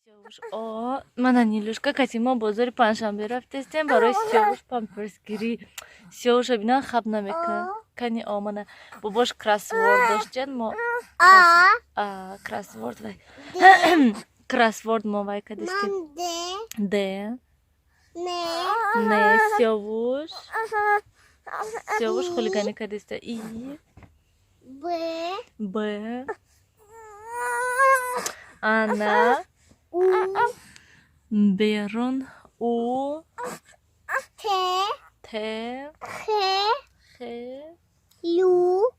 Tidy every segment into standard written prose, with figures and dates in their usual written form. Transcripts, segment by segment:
Сёвуш, мана Нилушка, кати мо бозори панҷшанбе рафтестем барои Сёвуш памперсгирӣ. Сёвуша бина хаб намекунад. Кани мана бобош кроссворд доштен мо кроссворд вай. Кроссворд мо вай кадистем. Д. Не Сёвуш. Сёвуш хулигани кадисте. И. Б. Ана. Берун. У. Т. Х. Ю.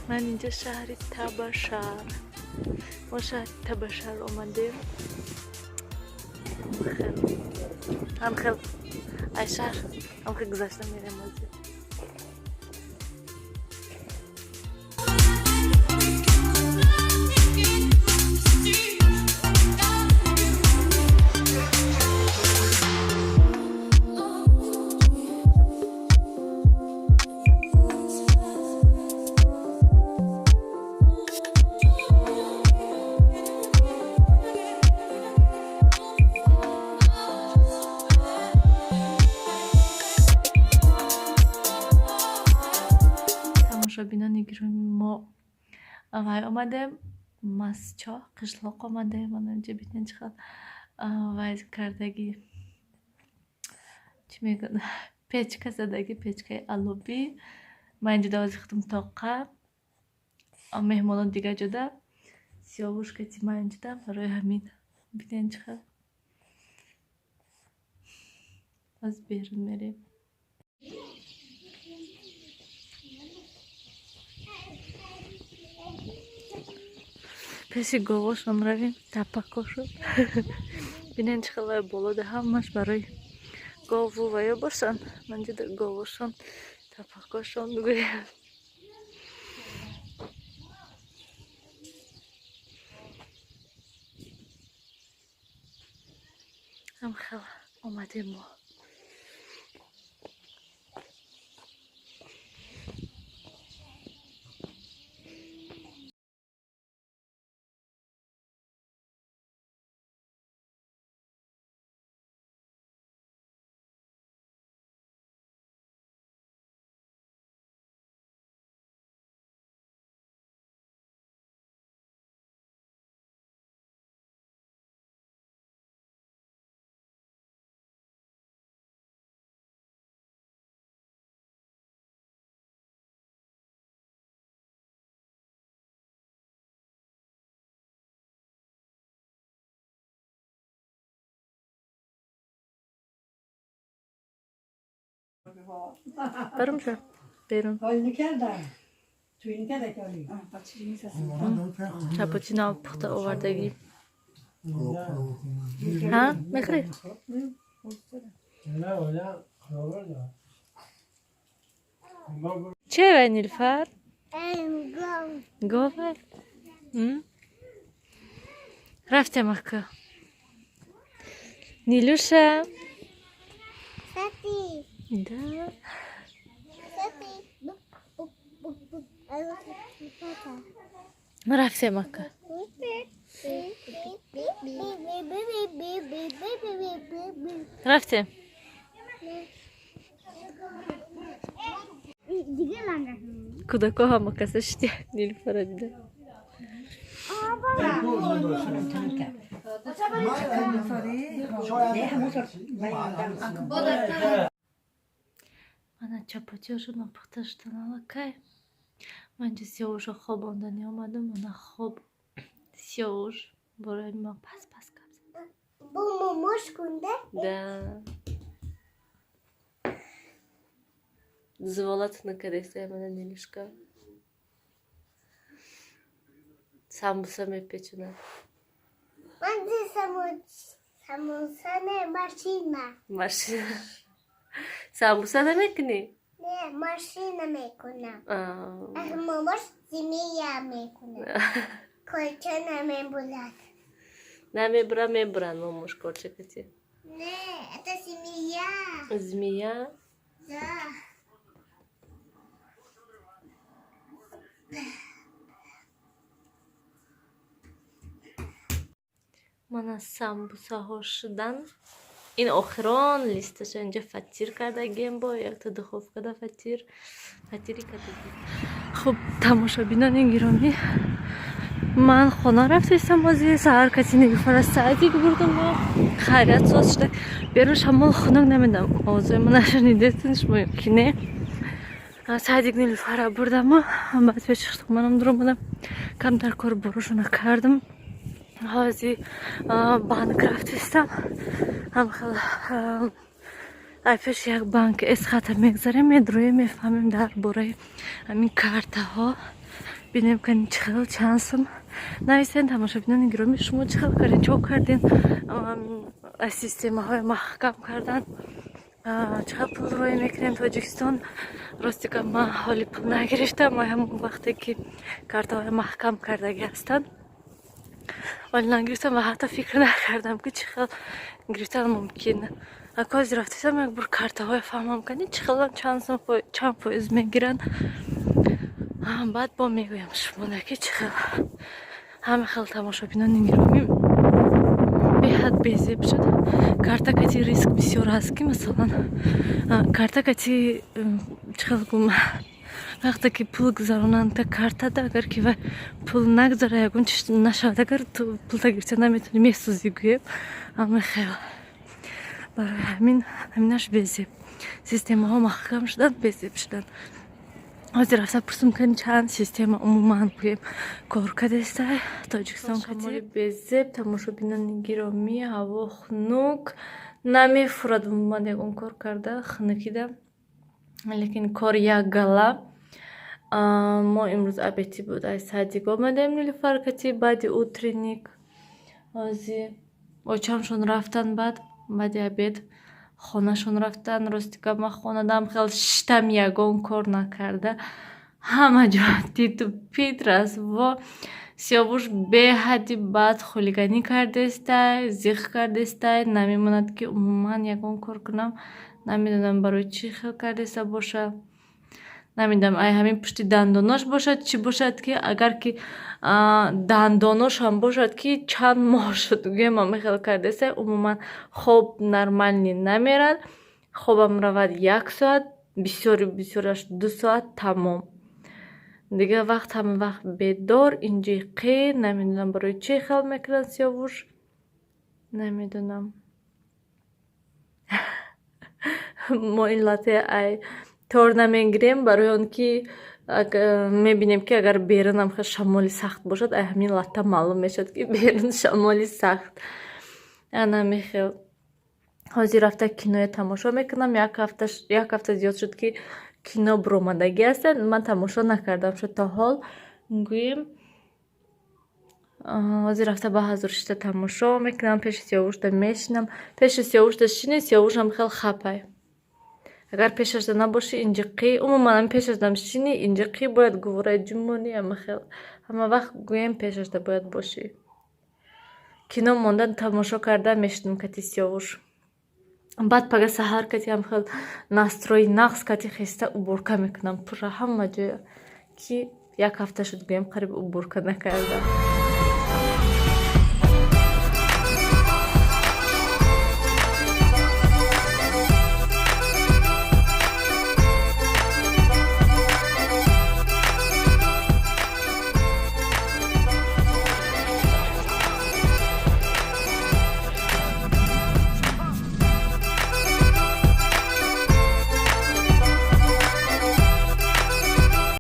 من اینجا شهر تباشر. ما شهر تباشر آمدیم. هم خیلی ای شهر هم خیلی گذاشتم میریم بازی. Тамошобинон нигирони мо вай омадем масчо қишлоқ омадем. Мана инҷа бинен чӣ хел вай кардаги чӣ мегӯянд печка задаги печкаи алоби. Ман инҷа довозихтум тоқа. Меҳмонон дигар ҷода. Сёвуш кати ман инҷода барои ҳамин бинен чӣ хел аз берун мерем. пеши говошон равем. тапакошон бинен чӣ хел вай болода ҳамаш барои гову ваё бошанд. ман ҷода говошон тапакошон гӯям. ҳам хел омадем мо. برم شو بیرون. کاپوچینو پخته آوردگی. ها میخوری؟ چه وای نیلوفر؟ گاو. رفتم اکا. نیلوشه. Да. Рафтем ака. Рафтем. Куда кого макаса шти Нилуфара дида. Мана чапатиошон пухташтан алакай. من جو سیاوش خواباندنی آمدم من خواب سیاوش برای ما پس کم Bu mumuş kunde. да звалатна къде мене Нилишка самбуса мепечена Bence samosa ne maşina. машина самбуса demek ne? Ne maşina mekuna. Aa, Mumuş zimiya mekuna. Koyçana membulat. не мебран мамуш корчекати Ne, это змея. змея Да. мана самбусаҳошидан ин охирон листаша инҷа фатир кардагем бо якта духовкада фатири кардагем. Хуб тамошобинони гиромӣ ман хона рафтаистам бози саҳар кати Нилуфара садик бурдам бо хайрият соз шуда берун шамол хунук намедам овозои мана шунидетин шумо ки не садик Нилуфара бурдаму баъд пешихту манам дуромадам камтар кор борошона кардам ҳозир банк рафтаистам ҳамхел айпеш як банк эсхата мегзарем медроем мефаҳмем дар бораи ҳамин картаҳо бинем кани чӣ хел чанд сум нависен тамошобинони гиромӣ шумо чӣ хел кардин чо кардин системаҳои маҳкам кардан чӣ хел пул роя мекунем тоҷикистон рости ка ман ҳоли пул нагирифтам ҳамон вақте ки картаҳои маҳкам кардагӣ ҳастанд ولی نگرفتم و حتی فکر نکردم که چه خیلی گرفتن ممکنه اکازی رفتم یک بار کارت های فهمم کنی چه خیلی چند پایز میگیرن بعد با میگویم شما که چه خیلی همه خیلی тамошобинони гиромӣ беҳад безеб шуд карта кати риск бисёр ҳаст ки масалан карта кати чӣ хел гум вақте ки пул гузаронанд та картада агар ки вай пул нагзара ягон чиш нашавад агар ту пулта гирифта наметуни месӯзи гӯем ама хел барои ҳаминаш безеб системаҳо маҳкам шуданд безеб шуданд ҳозир рафта пурсум кани чанд система умуман гӯем кор кардестай тоҷикистон шамоли безеб тамошобинони гиромӣ ҳаво хунук намефурад умуман ягон кор карда хунукида лекин кор як гала мо имрӯз абети буд аз садик омадем Нилуфаркати баъди утреник ҳозир очамшон рафтан баъди абед хонашон рафтан ростика ма хонадам хел штам ягон кор накарда ҳама ҷо титу питр аст во сиёвуш беҳади бад хулиганӣ кардестай зиқ кардестай намемонад ки умуман ягон кор кунам намедонам барои чӣ хел кардеста боша намедонам ай ҳамин пушти дандонош бошад чӣ бошад ки агар ки дандонош ҳам бошад ки чанд моҳ шуд гӯем ҳама хел кардеста умуман хоб нормални намерад хобам равад 1 соат бисёраш 2 соат тамом дигар вақт ҳама вақт бедор инҷи қӣ намедонам барои чӣ хел мекунад сиёвуш намедонам мо ин лате ай тор намегирем барои он ки мебинем ки агар берунам хел шамоли сахт бошад ай ҳамин латта маълум мешавад ки берун шамоли сахт намехел ҳозир рафта киноя тамошо мекунам як ҳафта зиёд шуд ки кино буромадагӣ ҳастанд ман тамошо накардам шуд то ҳол гӯем ҳозир рафта ба ҳазоришта тамошо мекунам пеши сиёвушда мешинам пеши сиёвушда шини сиёвушам хел хапай агар пешашда набоши инҷиқӣ умуман пешашдам шини инҷиқӣ бояд гувораи ҷумбонӣ ҳама вақт гӯем пешашда бояд бошӣ кино мондан тамошо карда мешинам кати сиёвуш баъд пага саҳар кати ҳам хел настрои нағз кати хеста уборка мекунам пурра ҳама ҷоя ки як ҳафта шуд гӯем қариб уборка накардам